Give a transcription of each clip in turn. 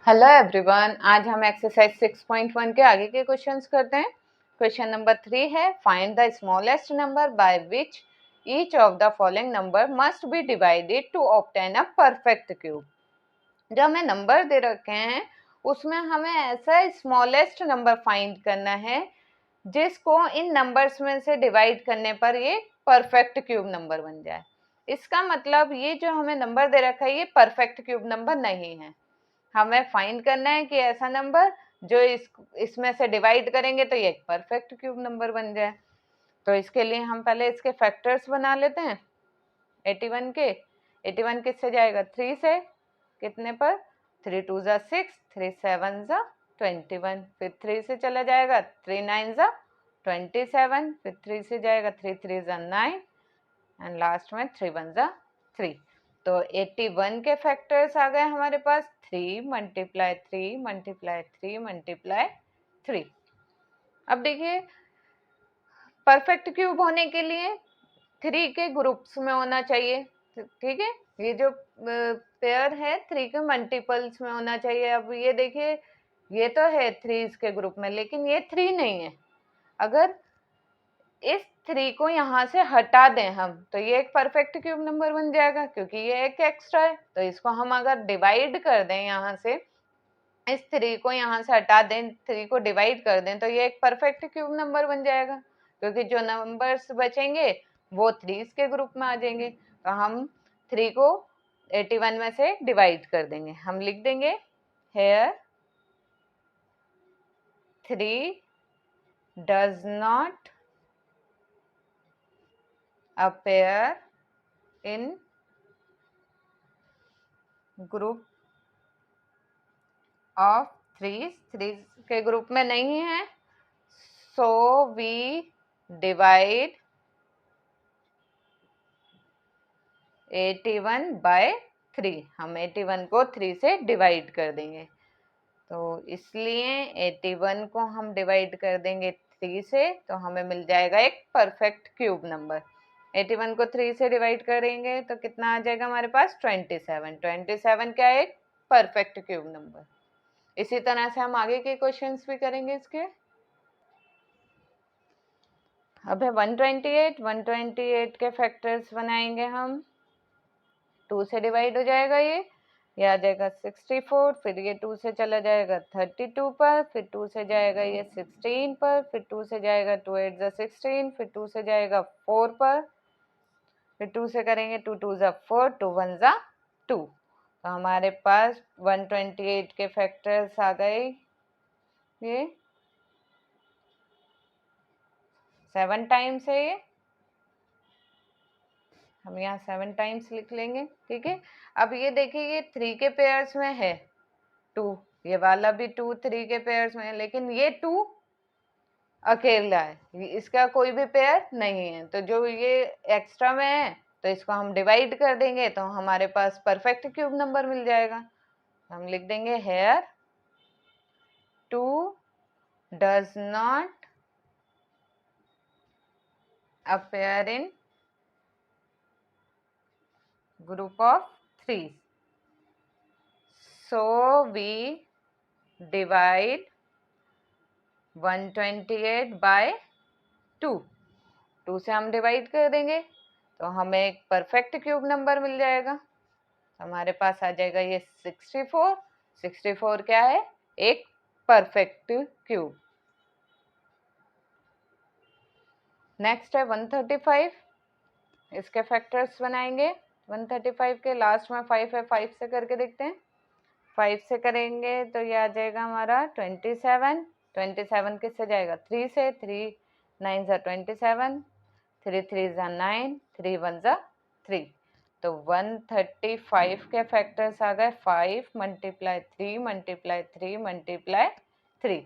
Hello everyone, आज हम exercise 6.1 के आगे के क्वेश्चंस करते हैं। क्वेश्चन नंबर 3 है, find the smallest number by which each of the following number must be divided to obtain a perfect cube. जो हमें नंबर दे रखे हैं उसमें हमें ऐसा स्मॉलेस्ट नंबर फाइंड करना है जिसको इन नंबर्स में से डिवाइड करने पर ये परफेक्ट क्यूब नंबर बन जाए। इसका मतलब ये जो हमें नंबर दे रखा है ये परफेक्ट क्यूब नंबर नहीं है। हमें फाइंड करना है कि ऐसा नंबर जो इसमें से डिवाइड करेंगे तो ये एक परफेक्ट क्यूब नंबर बन जाए। तो इसके लिए हम पहले इसके फैक्टर्स बना लेते हैं 81 के। 81 किससे जाएगा 3 से, कितने पर 3 2 ज़ा 6, 3 7 ज़ा 21, फिर 3 से चला जाएगा 3 9 ज़ा 27, फिर 3 से जाएगा 3 3 ज़ा 9 एंड लास्ट में 3 1 ज़ा 3। तो 81 के फैक्टर्स आ गए हमारे पास 3 मल्टीप्लाई 3 मल्टीप्लाई 3 मल्टीप्लाई 3। अब देखिए परफेक्ट क्यूब होने के लिए 3 के ग्रुप्स में होना चाहिए, ठीक है। ये जो पेयर है 3 के मल्टीपल्स में होना चाहिए। अब ये देखिए ये तो है 3 के ग्रुप में, लेकिन ये 3 नहीं है। अगर इस 3 को यहाँ से हटा दें हम तो ये एक परफेक्ट क्यूब नंबर बन जाएगा, क्योंकि ये एक एक्स्ट्रा है। तो इसको हम अगर डिवाइड कर दें यहाँ से, इस 3 को यहाँ से हटा दें, 3 को डिवाइड कर दें तो ये एक परफेक्ट क्यूब नंबर बन जाएगा, क्योंकि जो नंबर्स बचेंगे वो 3 के ग्रुप में आ जाएंगे। तो हम 3 को 81 में से डिवाइड कर देंगे। हम लिख देंगे here 3 does not appear in group of 3 के ग्रुप में नहीं है। So we divide 81 by 3। हम 81 को 3 से डिवाइड कर देंगे। तो इसलिए 81 को हम डिवाइड कर देंगे 3 से तो हमें मिल जाएगा एक परफेक्ट क्यूब नंबर। 81 को 3 से डिवाइड करेंगे तो कितना आ जाएगा हमारे पास 27। 27 क्या है, एक परफेक्ट क्यूब नंबर। इसी तरह से हम आगे के क्वेश्चंस भी करेंगे इसके। अब है 128 के फैक्टर्स बनाएंगे हम। 2 से डिवाइड हो जाएगा ये आ जाएगा 64, फिर ये 2 से चला जाएगा 32 पर, फिर 2 से जाएगा ये 16 पर, फिर 2 से जाएगा 2 8 ज़ा 16, फिर 2 से जाएगा 4 पर, फिर 2 से करेंगे 2 2 ज़ा 4, 2 1 ज़ा 2। तो हमारे पास 128 के फैक्टर्स आ गए ये 7 टाइम्स है। ये हम यहाँ 7 टाइम्स लिख लेंगे, ठीक है। अब ये देखिए ये 3 के पेयर्स में है 2, ये वाला भी 2 3 के पेयर्स में है, लेकिन ये 2 अकेला है, इसका कोई भी पेयर नहीं है। तो जो ये एक्स्ट्रा में है तो इसको हम डिवाइड कर देंगे तो हमारे पास परफेक्ट क्यूब नंबर मिल जाएगा। हम लिख देंगे here 2 does not appear in group of 3, so we divide 128 by 2। 2 से हम डिवाइड कर देंगे तो हमें एक परफेक्ट क्यूब नंबर मिल जाएगा। हमारे पास आ जाएगा ये 64। 64 क्या है, एक परफेक्ट क्यूब। नेक्स्ट है 135, इसके फैक्टर्स बनाएंगे। 135 के लास्ट में 5 है, 5 से करके देखते हैं। 5 से करेंगे तो ये आ जाएगा हमारा 27। 27 किससे जाएगा 3 से, 3 9 ज़ा 27, 3 3 ज़ा 9, 3 1 ज़ा 3। तो 135 के फैक्टर्स आ गए 5 मल्टीप्लाई 3 मल्टीप्लाई 3 मल्टीप्लाई 3।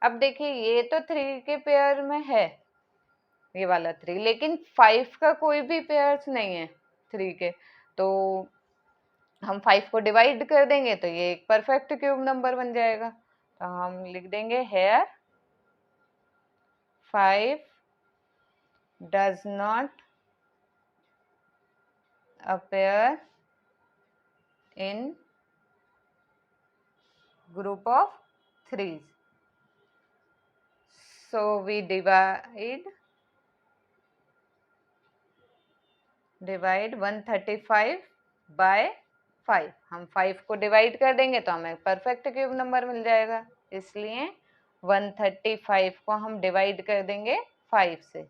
अब देखिए ये तो 3 के पेयर में है ये वाला 3, लेकिन 5 का कोई भी पेयर्स नहीं है 3 के। तो हम 5 को डिवाइड कर देंगे तो ये एक परफेक्ट क्यूब नंबर बन जाएगा। तो हम लिख देंगे here 5 does not appear in group of threes. So we divide 135 by 5. हम 5 को डिवाइड कर देंगे तो हमें परफेक्ट क्यूब नंबर मिल जाएगा, इसलिए 135 को हम डिवाइड कर देंगे 5 से,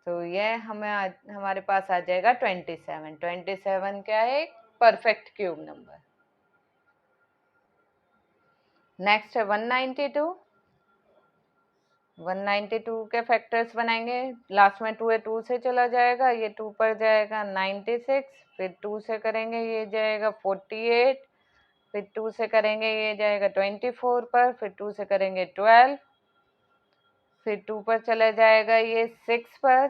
तो यह हमारे पास आ जाएगा 27. 27 क्या है? Perfect cube number. नेक्स्ट है 192. 192 के फैक्टर्स बनाएंगे. लास्ट में 2 है, 2 से चला जाएगा, ये 2 पर जाएगा 96, फिर 2 से करेंगे ये जाएगा 48, फिर 2 से करेंगे ये जाएगा 24 पर, फिर 2 से करेंगे 12, फिर 2 पर चला जाएगा ये 6 पर,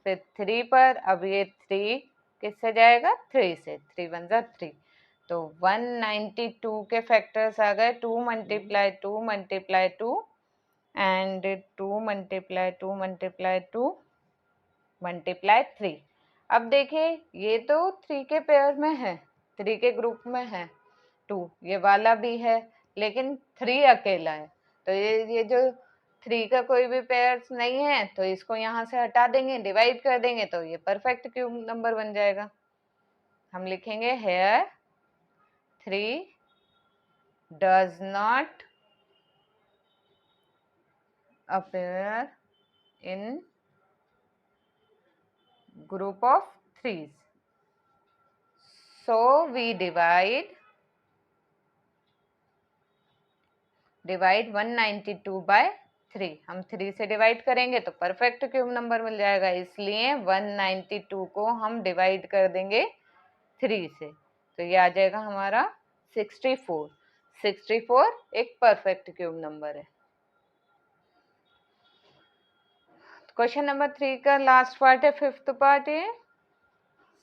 फिर 3 पर. अब ये 3 किससे जाएगा? 3 से. 3 1 जा 3. तो 192 के फैक्टर्स आ गए 2 multiply 2 multiply 2 and 2 multiply 2 multiply 2 multiply 3. अब देखिए ये तो 3 के पेयर में है, 3 के ग्रुप में है, 2 ये वाला भी है, लेकिन 3 अकेला है. तो ये जो 3 का कोई भी पेयर्स नहीं है, तो इसको यहाँ से हटा देंगे, डिवाइड कर देंगे, तो ये परफेक्ट क्यूब नंबर बन जाएगा. हम लिखेंगे hair 3 does not appear in group of threes. So we divide 192 by 3. हम 3 से डिवाइड करेंगे तो परफेक्ट क्यूब नंबर मिल जाएगा, इसलिए 192 को हम डिवाइड कर देंगे 3 से, तो ये आ जाएगा हमारा 64. 64 एक परफेक्ट क्यूब नंबर है. क्वेश्चन नंबर 3 का लास्ट पार्ट है, 5th पार्ट है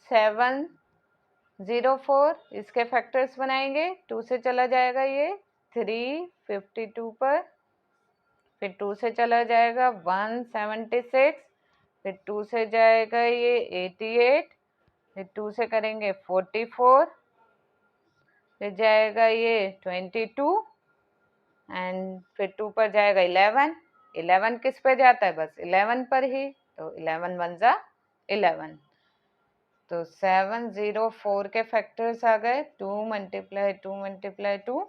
704. इसके फैक्टर्स बनाएंगे. 2 से चला जाएगा ये 352 पर, फिर 2 से चला जाएगा 176, फिर 2 से जाएगा ये 88, फिर 2 से करेंगे 44, फिर जाएगा ये 22 एंड फिर 2 पर जाएगा 11. 11 किस पे जाता है? बस 11 पर ही, तो 11 1 जा 11. तो 704 के फैक्टर्स आ गए 2 multiply 2 multiply 2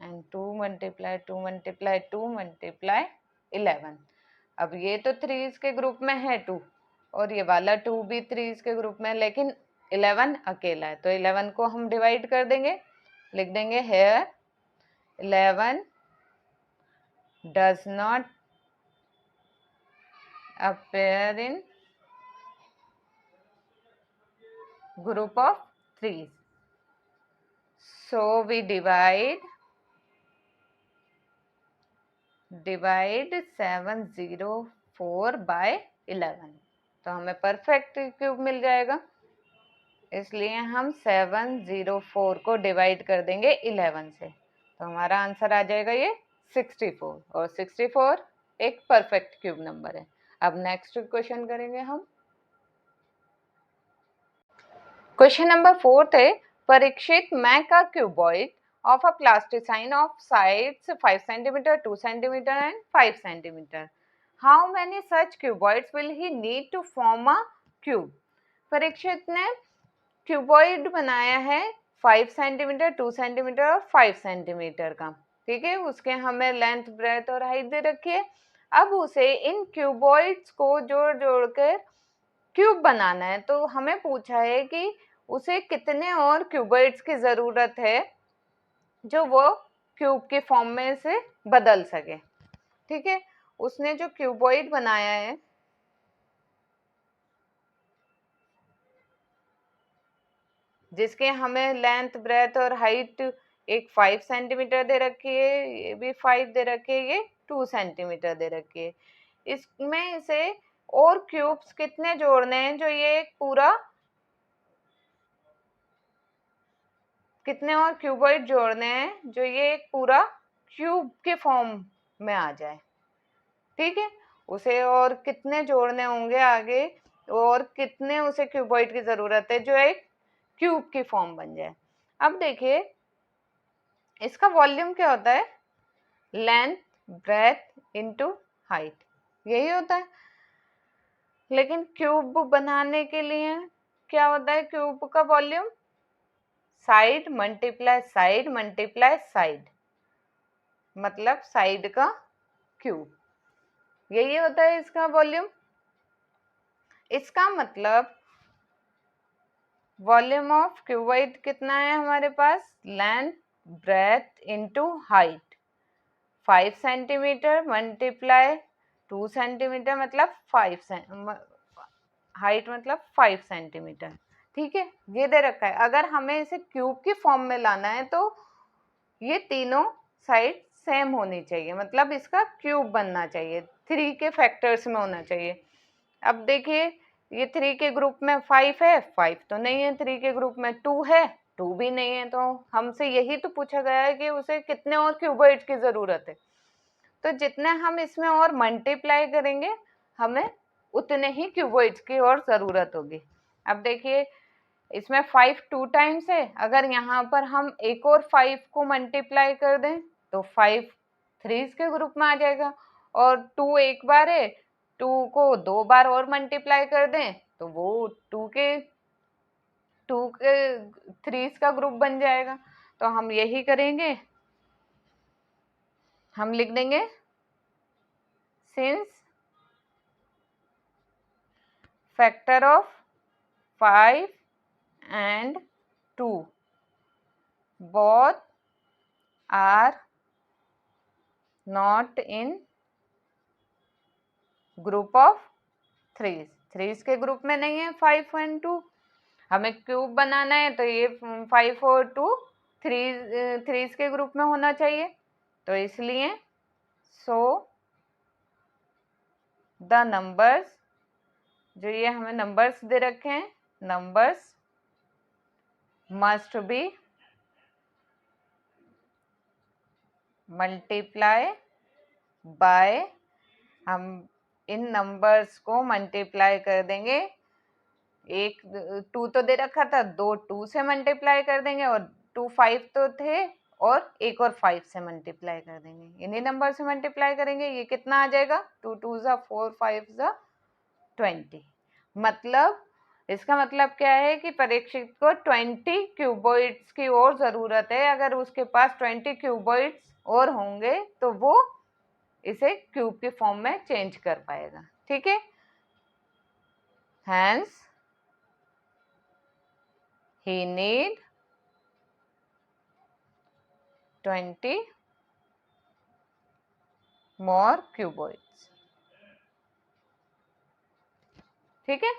and 2 multiply 2 multiply 2 multiply 11. अब ये तो 3s के ग्रुप में है 2, और ये वाला 2 भी 3s के ग्रुप में है, लेकिन 11 अकेला है, तो 11 को हम डिवाइड कर देंगे. लिख देंगे hair 11 does not appear in group of threes. So we divide 704 by 11. तो हमें परफेक्ट क्यूब मिल जाएगा, इसलिए हम 704 को डिवाइड कर देंगे 11 से, तो हमारा आंसर आ जाएगा ये 64, और 64 एक परफेक्ट क्यूब नंबर है. अब नेक्स्ट क्वेश्चन करेंगे हम. क्वेश्चन नंबर 4 है, Parikshit make a cuboid of a plasticine of sides 5 cm, 2 cm and 5 cm. How many such cuboids will he need to form a cube? Parikshit ने क्यूबॉइड बनाया है 5 centimetre, 2 centimetre और 5 centimetre का. ठीक है, उसके हमें लेंथ, ब्रेथ और हाइट दे रखी है. अब उसे इन क्यूबॉइड्स को जोड़ जोड़ कर क्यूब बनाना है, तो हमें पूछा है कि उसे कितने और क्यूबॉइड्स की जरूरत है जो वो क्यूब के फॉर्म में से बदल सके. ठीक है, उसने जो क्यूबॉइड बनाया है जिसके हमें लेंथ, ब्रेथ और हाइट एक 5 सेंटीमीटर दे रखी है, ये भी 5 दे रखी है, ये 2 सेंटीमीटर दे रखी है. इसमें से और क्यूब्स कितने जोड़ने हैं जो ये एक पूरा, कितने और क्यूबॉइड जोड़ने हैं जो ये एक पूरा क्यूब के फॉर्म में आ जाए. ठीक है, उसे और कितने जोड़ने होंगे आगे, और कितने उसे क्यूबॉइड की जरूरत है जो एक क्यूब की फॉर्म बन जाए. अब देखिए इसका वॉल्यूम क्या होता है? लेंथ ब्रेथ इनटू हाइट, यही होता है। लेकिन क्यूब बनाने के लिए क्या होता है? क्यूब का वॉल्यूम साइड मल्टीप्लाई साइड, मतलब साइड का क्यूब, यही होता है इसका वॉल्यूम। इसका मतलब वॉल्यूम ऑफ क्यूबॉइड कितना है हमारे पास? Length breadth into height, 5 centimetre multiply 2 centimetre मतलब 5 हाइट मतलब 5 सेंटीमीटर। ठीक है, ये दे रखा है। अगर हमें इसे क्यूब की फॉर्म में लाना है तो ये तीनों साइड सेम होनी चाहिए, मतलब इसका क्यूब बनना चाहिए, 3 के फैक्टर्स में होना चाहिए। अब देखिए ये 3 के ग्रुप में 5 है, 5 तो नहीं है, 3 के ग्रुप में 2 है, 2 भी नहीं है। तो हमसे यही तो पूछा गया है कि उसे कितने और क्यूबॉइड की जरूरत है। तो जितने हम इसमें और मल्टीप्लाई करेंगे हमें उतने ही क्यूबॉइड्स की और जरूरत होगी। अब देखिए इसमें 5 2 टाइम्स है, अगर यहाँ पर हम एक और 5 को मल्टीप्लाई कर दें तो 5 3 के ग्रुप में आ जाएगा, और 2 एक बार है, 2 को 2 बार और मल्टीप्लाई कर दें तो वो 2 के 3 का ग्रुप बन जाएगा। तो हम यही करेंगे, हम लिख देंगे since factor of 5 and 2 both are not in group of threes, threes के ग्रुप में नहीं है 5 and 2। हमें क्यूब बनाना है तो ये 5 और 2 थ्रीज के ग्रुप में होना चाहिए। तो इसलिए सो द नंबर्स, जो ये हमें नंबर्स दे रखे हैं, numbers must be multiply by, हम इन नंबर्स को मल्टीप्लाई कर देंगे, एक 2 तो दे रखा था, 2 2 से मल्टीप्लाई कर देंगे, और 2 5 तो थे, और एक और 5 से मल्टीप्लाई कर देंगे, इन्हीं नंबर से मल्टीप्लाई करेंगे। ये कितना आ जाएगा? 2 2 जा 4 5 जा 20। मतलब इसका मतलब क्या है कि परीक्षित को 20 क्यूबॉइड्स की और जरूरत है। अगर उसके पास 20 क्यूबॉइड्स और होंगे तो वो इसे क्यूब की फॉर्म में चेंज कर पाएगा। ठीक है, hence he need 20 more cuboids। ठीक है।